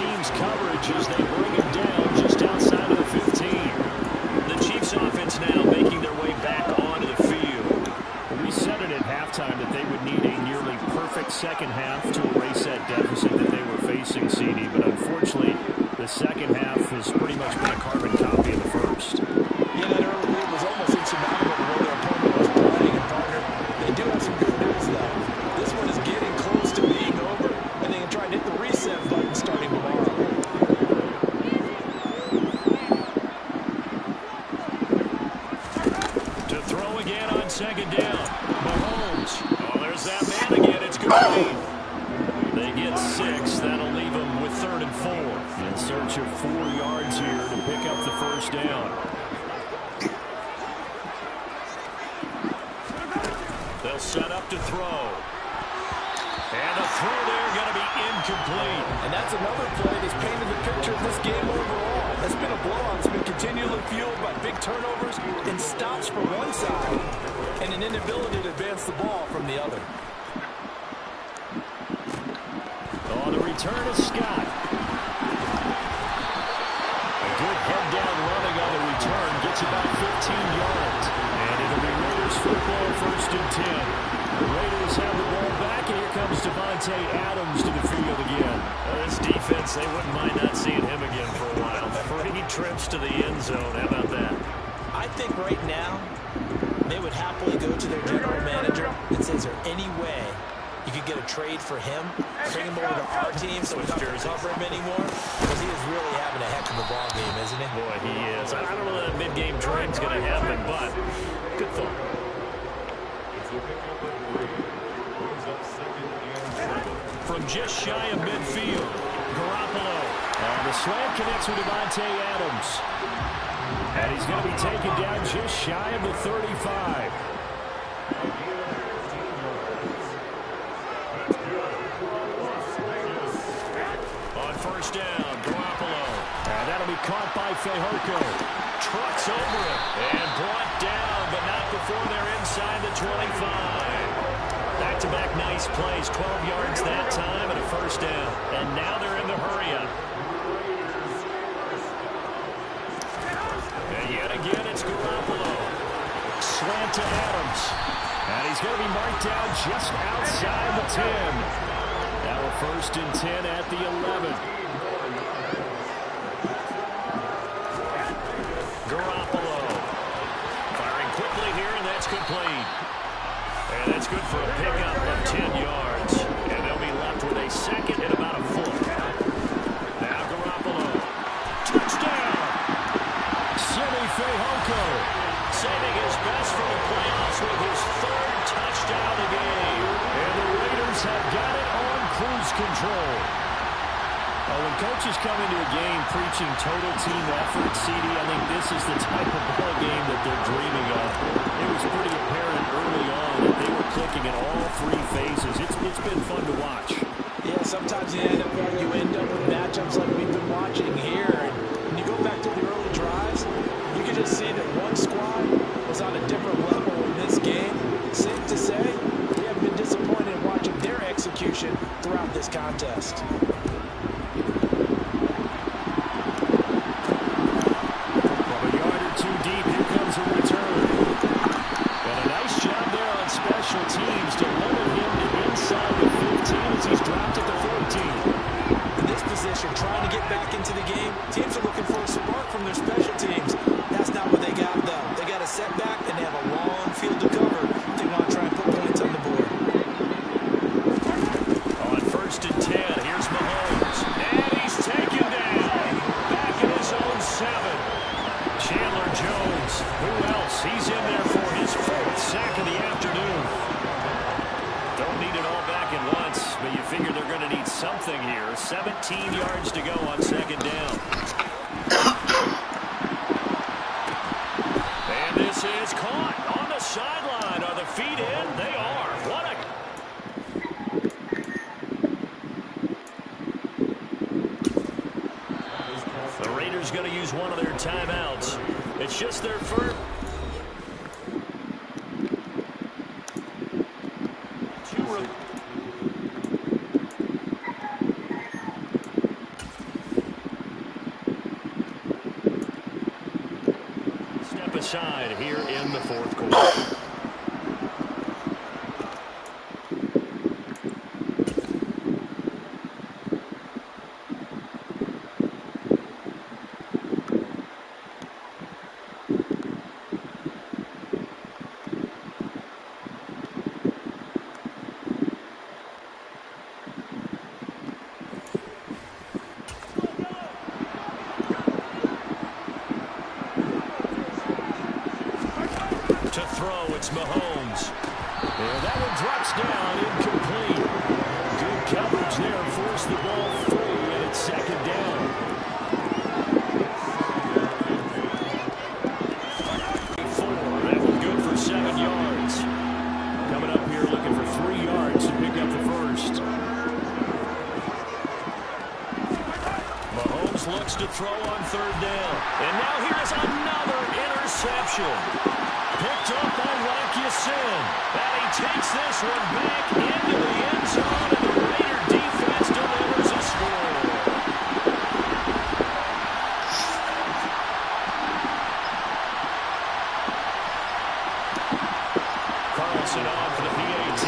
team's coverage as they bring him down just outside of the 15. The Chiefs offense now making their way back onto the field. We said it at halftime that they would need a nearly perfect second half to erase that deficit that they were facing, CD. But unfortunately, the second half has pretty much been a carbon copy of the first. Yeah, that early lead was almost insurmountable the way their opponent was playing. And, partner, they do have some good news, though. This one is getting close to being over, and they can try and hit the reset button starting tomorrow. To throw again on second down. Mahomes. Oh, there's that man again. It's complete. They get 6. That'll leave them with 3rd and 4. In search of 4 yards here to pick up the first down. They'll set up to throw. And a throw there going to be incomplete. And that's another play that's painted the picture of this game overall. It's been a blowout. It's been continually fueled by big turnovers and stops from one side and an inability to advance the ball from the other. On the return is Scott. A good head-down running on the return. Gets about 15 yards. And it'll be Raiders football, 1st and 10. The Raiders have the ball back, and here comes Devontae Adams to the field again. This defense, they wouldn't mind not seeing him again for a while. 3 trips to the end zone. How about that? I think right now they would happily go to their general manager and say, is there any way you could get a trade for him, bring him over to our team so we don't have to cover him anymore? Because he is really having a heck of a ball game, isn't he? Boy, he is. I don't know that mid-game trade's going to happen, but good thought. From just shy of midfield, Garoppolo. The slant connects with Devontae Adams. And he's going to be taken down just shy of the 35. On 1st down, Garoppolo. And that'll be caught by Fehoko. Trucks over it and brought down, but not before they're inside the 25. Back-to-back nice plays, 12 yards that time and a 1st down. And now they're in the hurry-up. And yet again, it's Garoppolo. Slant to Adams. And he's going to be marked down just outside the 10. Now a 1st and 10 at the 11. Garoppolo. Firing quickly here, and that's complete. And that's good for a pickup of 10 yards. And they'll be left with a 2nd and about a foot. Now Garoppolo. Touchdown! Simi Fehoko. Saving his best for the playoffs with his 3rd touchdown of the game. And the Raiders have got it on cruise control. When coaches come into a game preaching total team effort, CD, I think this is the type of ball game that they're dreaming of. It was pretty apparent early on that they were clicking in all 3 phases. It's been fun to watch. Yeah, sometimes in the NFL you end up with matchups like we've been watching here. And when you go back to the early drives, you can just see that one squad was on a different level in this game. Safe to say, we haven't been disappointed in watching their execution throughout this contest. Teams to limit him to inside the 15 as he's dropped at the 14. In this position, trying to get back into the game, teams are looking for a spark from their special teams. That's not what they got, though. They got a setback, and they have a long field to cover if they want to try and put points on the board. On 1st and 10, here's Mahomes. And he's taken down. Back in his own 7. Chandler Jones. Who else? He's in there for his 4th sack of the afternoon. Don't need it all back at once, but you figure they're going to need something here. 17 yards to go on 2nd down. And this is caught on the sideline. Are the feet in? They are. What a... The Raiders going to use one of their timeouts. It's just their first... side here in the fourth quarter. To throw, it's Mahomes. And that one drops down, incomplete. Good coverage there, forced the ball free, and it's second down. 4, that one good for 7 yards. Coming up here looking for 3 yards to pick up the first. Mahomes looks to throw on third down. And now here's another interception. Picked up by Sin. And he takes this one back into the end zone, and the Raider defense delivers a score. Carlson on for the PAT.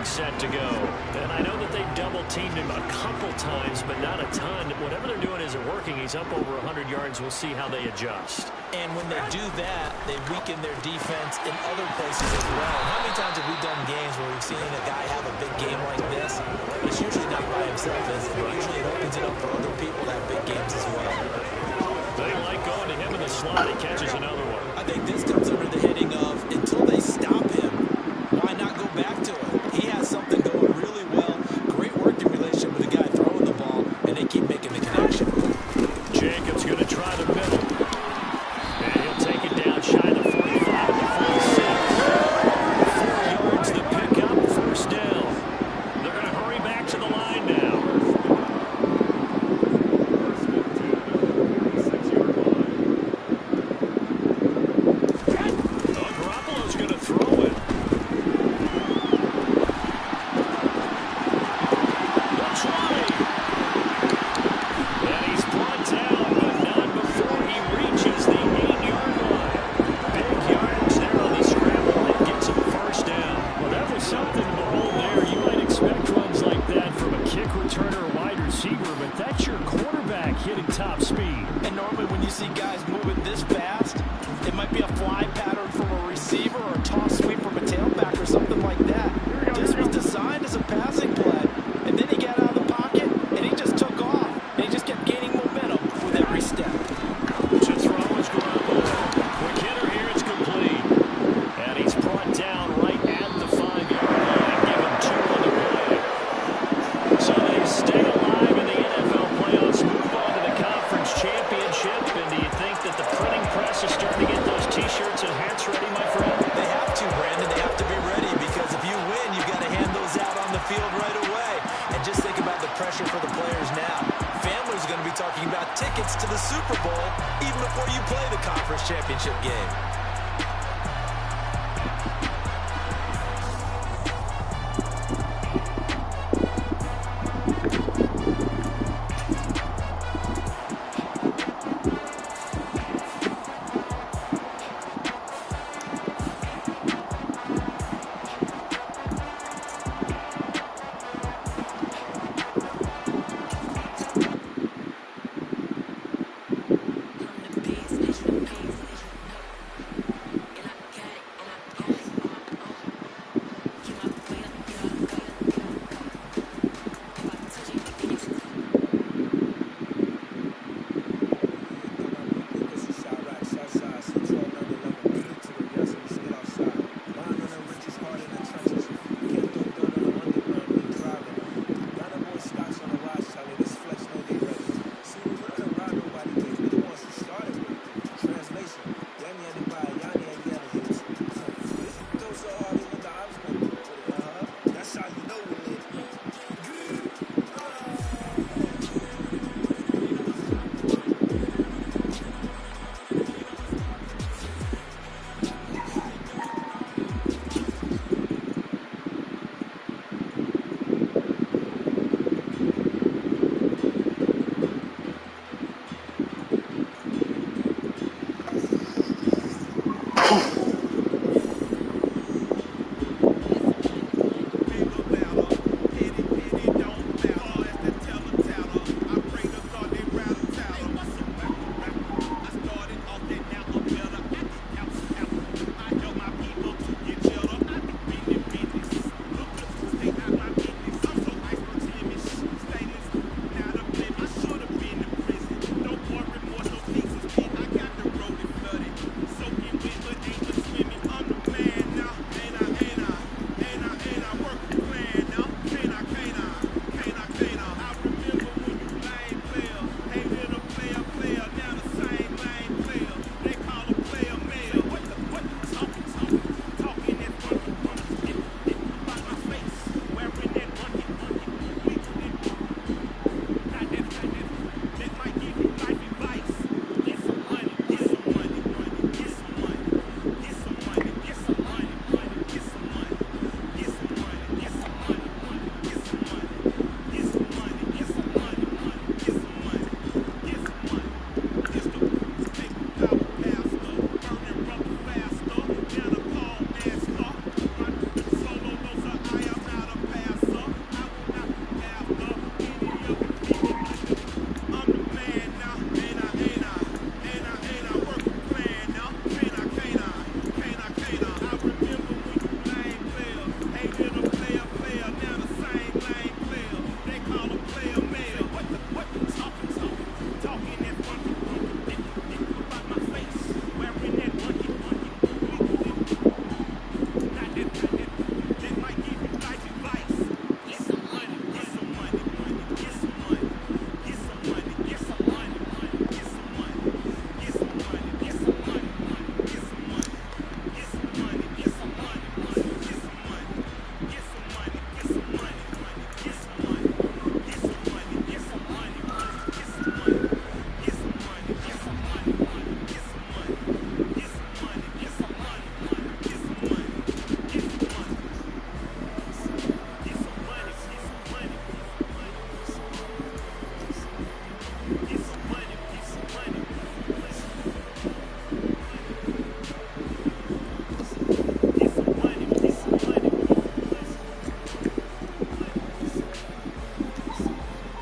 Set to go. And I know that they've double-teamed him a couple times, but not a ton. Whatever they're doing isn't working. He's up over 100 yards. We'll see how they adjust. And when they do that, they weaken their defense in other places as well. How many times have we done games where we've seen a guy have a big game like this? It's usually not by himself, is it? Usually it opens it up for other people to have big games as well. They like going to him in the slot. He catches another one. I think this comes under the heading of, until they stop him, why not go back to him? He has something going really well. Great working relationship with the guy throwing the ball, and they keep making the connection. Jacobs going to try the middle. And he'll take it down shy of the 45 to the 46. 4 yards to pick up, first down. They're going to hurry back to the line now. Garoppolo's going to throw it. Hitting top speed. And normally when you see guys moving this fast, it might be a fly pattern for toss sweep from a tailback or something like that. This was designed as a passing play, and then he got out of the pocket, and he just took off, and he just kept gaining momentum with every step. To throw is Garoppolo. Quick hitter here, it's complete. And he's brought down right at the 5-yard line, given 2 on the play. So they stay alive in the NFL playoffs, move on to the conference championship, and do you think that the printing press is starting to get those T-shirts and hats ready, my friend? They have to, Brandon. They have to be ready because if you win, you've got to hand those out on the field right away. And just think about the pressure for the players now. Families are going to be talking about tickets to the Super Bowl even before you play the conference championship game.